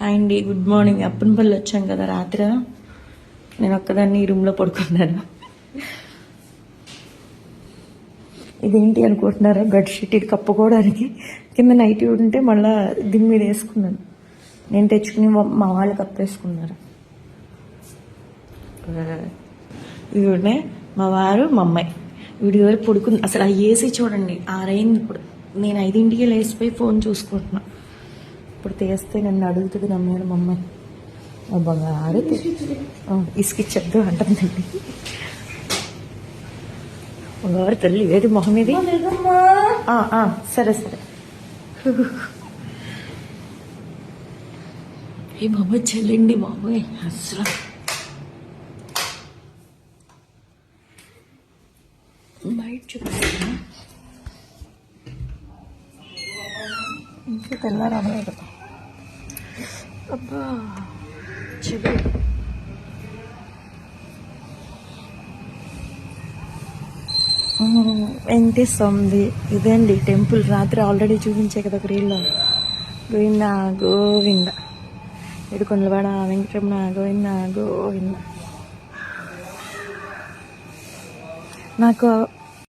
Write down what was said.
Hi అండి, good morning. Appanapalli వచ్చాం కదా రాత్రి. నేను ఒక్కదాన్ని ఈ రూమ్లో పడుకున్నాను. ఇదేంటి అనుకుంటున్నారా? బెడ్షీట్ ఇది కప్పుకోవడానికి. కింద నైట్ ఉంటే మళ్ళీ దీని మీద వేసుకున్నాను. నేను తెచ్చుకుని మా వాళ్ళు కప్పేసుకున్నారు. ఇవిడే మా వారు మా అమ్మాయి. వీడి వరకు పడుకుంది. అసలు ఆ ఏసీ చూడండి, 6 అయింది ఇప్పుడు. నేను 5ంటికి లేచిపోయి ఫోన్ చూసుకుంటున్నా. ఇప్పుడు తీస్తే నన్ను అడుగుతుంది నా మీద మా అమ్మాయి. బంగారు ఇసుకిచ్చద్దు అంటుందండి. బంగారు తల్లి ఏది మొహం ఇది. సరే సరే. ఏ బాబా చెల్లండి బాబోయ్ అసలు. బయట చూపిస్తున్నా. ఇంకా తెల్లారలేదు. అబ్బా చెడు. వెంకటేశ్వరంది ఇదండి టెంపుల్. రాత్రి ఆల్రెడీ చూపించే కదా ఒక రీల్లో. గోవింద గోవింద ఏడుకొండలవాడ వెంకటరమణ గోవింద గోవింద. నాకు